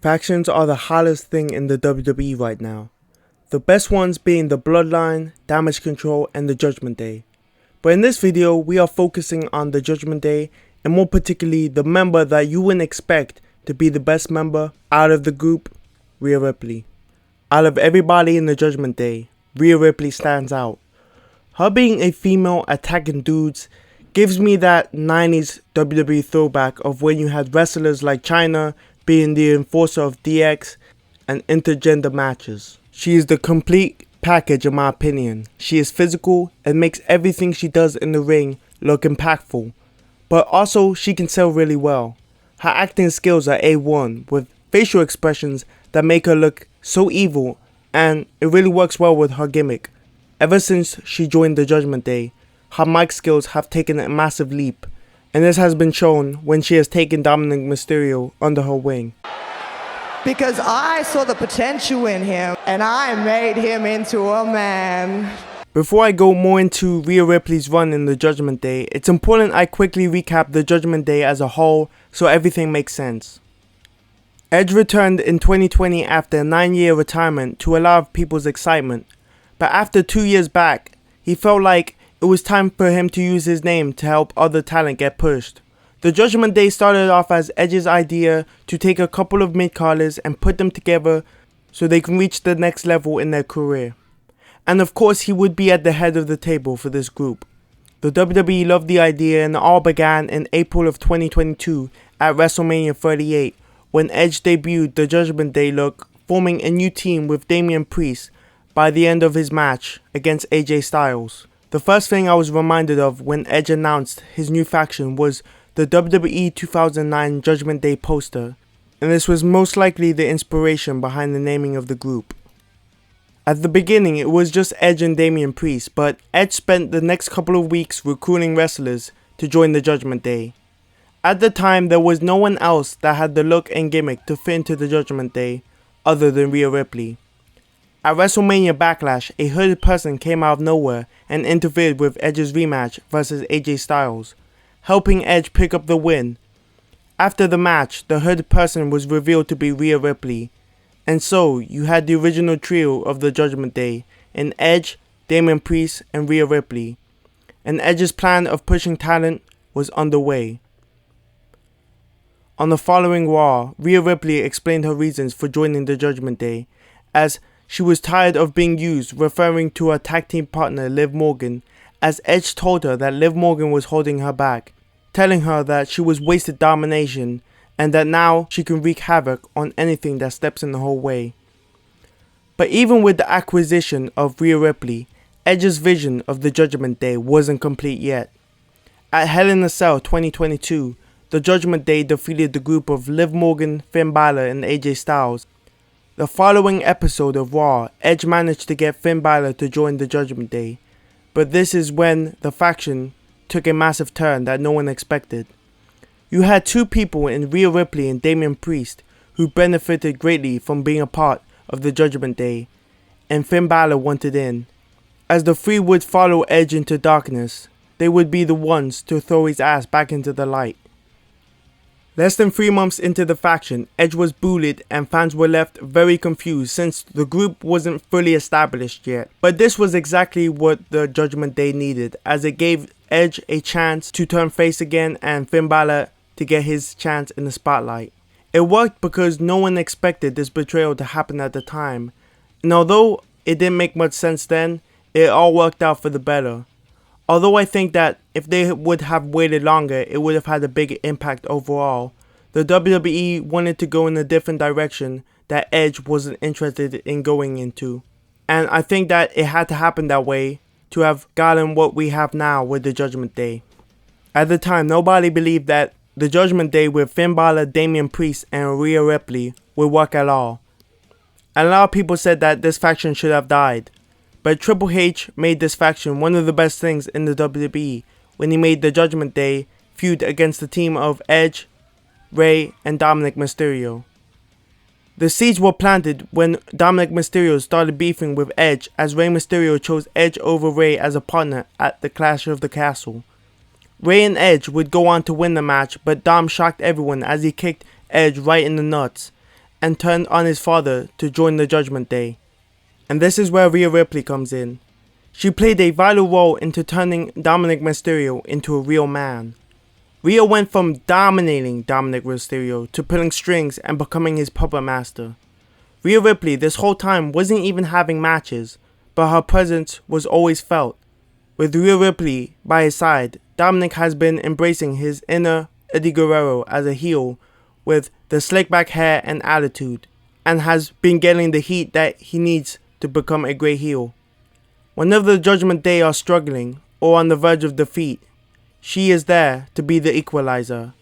Factions are the hottest thing in the WWE right now. The best ones being the Bloodline, Damage Control, and the Judgment Day. But in this video, we are focusing on the Judgment Day, and more particularly the member that you wouldn't expect to be the best member out of the group, Rhea Ripley. Out of everybody in the Judgment Day, Rhea Ripley stands out. Her being a female attacking dudes gives me that 90s WWE throwback of when you had wrestlers like Chyna being the enforcer of DX and intergender matches. She is the complete package in my opinion. She is physical and makes everything she does in the ring look impactful, but also she can sell really well. Her acting skills are A1 with facial expressions that make her look so evil, and it really works well with her gimmick. Ever since she joined the Judgment Day, her mic skills have taken a massive leap, and this has been shown when she has taken Dominick Mysterio under her wing. Because I saw the potential in him, and I made him into a man. Before I go more into Rhea Ripley's run in the Judgment Day, it's important I quickly recap the Judgment Day as a whole so everything makes sense. Edge returned in 2020 after a 9-year retirement to a lot of people's excitement, but after 2 years back, he felt like it was time for him to use his name to help other talent get pushed. The Judgment Day started off as Edge's idea to take a couple of mid-carders and put them together so they can reach the next level in their career. And of course he would be at the head of the table for this group. The WWE loved the idea, and it all began in April of 2022 at WrestleMania 38 when Edge debuted the Judgment Day look, forming a new team with Damian Priest by the end of his match against AJ Styles. The first thing I was reminded of when Edge announced his new faction was the WWE 2009 Judgment Day poster, and this was most likely the inspiration behind the naming of the group. At the beginning it was just Edge and Damian Priest, but Edge spent the next couple of weeks recruiting wrestlers to join the Judgment Day. At the time there was no one else that had the look and gimmick to fit into the Judgment Day other than Rhea Ripley. At WrestleMania Backlash, a hooded person came out of nowhere and interfered with Edge's rematch versus AJ Styles, helping Edge pick up the win. After the match, the hooded person was revealed to be Rhea Ripley, and so you had the original trio of the Judgment Day in Edge, Damian Priest, and Rhea Ripley, and Edge's plan of pushing talent was underway. On the following Raw, Rhea Ripley explained her reasons for joining the Judgment Day, as she was tired of being used, referring to her tag team partner Liv Morgan, as Edge told her that Liv Morgan was holding her back, telling her that she was wasted domination and that now she can wreak havoc on anything that steps in her way. But even with the acquisition of Rhea Ripley, Edge's vision of the Judgment Day wasn't complete yet. At Hell in a Cell 2022, the Judgment Day defeated the group of Liv Morgan, Finn Balor, and AJ Styles. The following episode of Raw, Edge managed to get Finn Balor to join the Judgment Day, but this is when the faction took a massive turn that no one expected. You had two people in Rhea Ripley and Damian Priest who benefited greatly from being a part of the Judgment Day, and Finn Balor wanted in. As the three would follow Edge into darkness, they would be the ones to throw his ass back into the light. Less than 3 months into the faction, Edge was bullied and fans were left very confused since the group wasn't fully established yet. But this was exactly what the Judgment Day needed, as it gave Edge a chance to turn face again and Finn Balor to get his chance in the spotlight. It worked because no one expected this betrayal to happen at the time, and although it didn't make much sense then, it all worked out for the better. Although I think that if they would have waited longer, it would have had a big impact overall. The WWE wanted to go in a different direction that Edge wasn't interested in going into. And I think that it had to happen that way to have gotten what we have now with the Judgment Day. At the time, nobody believed that the Judgment Day with Finn Balor, Damian Priest, and Rhea Ripley would work at all. And a lot of people said that this faction should have died. But Triple H made this faction one of the best things in the WWE when he made the Judgment Day feud against the team of Edge, Rey, and Dominick Mysterio. The seeds were planted when Dominick Mysterio started beefing with Edge, as Rey Mysterio chose Edge over Rey as a partner at the Clash of the Castle. Rey and Edge would go on to win the match, but Dom shocked everyone as he kicked Edge right in the nuts, and turned on his father to join the Judgment Day. And this is where Rhea Ripley comes in. She played a vital role into turning Dominick Mysterio into a real man. Rhea went from dominating Dominick Mysterio to pulling strings and becoming his puppet master. Rhea Ripley this whole time wasn't even having matches, but her presence was always felt. With Rhea Ripley by his side, Dominick has been embracing his inner Eddie Guerrero as a heel with the slick back hair and attitude, and has been getting the heat that he needs to become a great heel. Whenever the Judgment Day are struggling or on the verge of defeat, she is there to be the equalizer.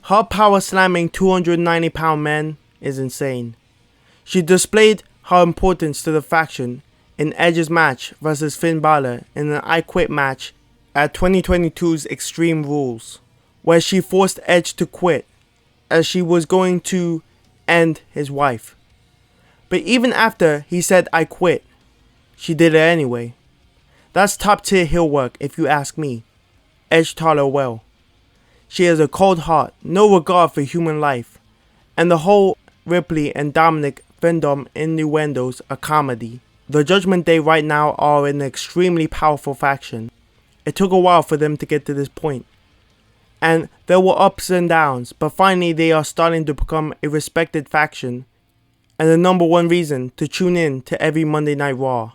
Her power slamming 290-pound men is insane. She displayed her importance to the faction in Edge's match versus Finn Balor in an I Quit match at 2022's Extreme Rules, where she forced Edge to quit as she was going to end his wife. But even after he said I quit, she did it anyway. That's top tier heel work if you ask me. Edge taught her well. She has a cold heart, no regard for human life, and the whole Ripley and Dominick fandom innuendos a comedy. The Judgment Day right now are an extremely powerful faction. It took a while for them to get to this point, and there were ups and downs, but finally they are starting to become a respected faction and the number one reason to tune in to every Monday Night Raw.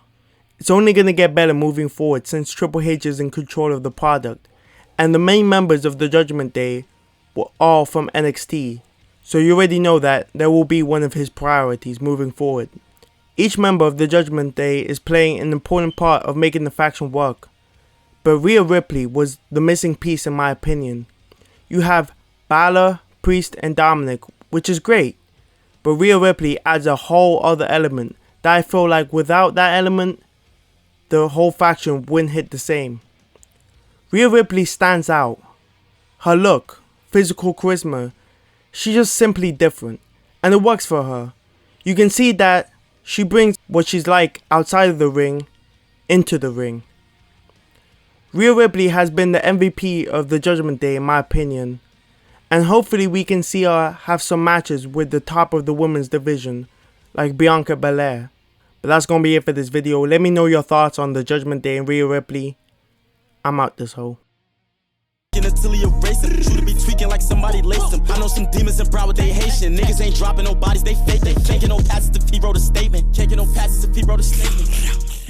It's only going to get better moving forward since Triple H is in control of the product, and the main members of the Judgment Day were all from NXT, so you already know that there will be one of his priorities moving forward. Each member of the Judgment Day is playing an important part of making the faction work, but Rhea Ripley was the missing piece in my opinion. You have Balor, Priest, and Dominick, which is great, but Rhea Ripley adds a whole other element that I feel like without that element, the whole faction wouldn't hit the same. Rhea Ripley stands out. Her look, physical charisma, she's just simply different, and it works for her. You can see that she brings what she's like outside of the ring into the ring. Rhea Ripley has been the MVP of the Judgment Day in my opinion, and hopefully we can see her have some matches with the top of the women's division, like Bianca Belair. But that's gonna be it for this video. Let me know your thoughts on the Judgment Day and Rhea Ripley. I'm out this hole. Until he erase him. True to be tweaking like somebody laced him. I know some demons in Broward, they Haitian. Niggas ain't dropping no bodies, they fake. They faking no passes if he wrote a statement. Taking no passes if he wrote a statement.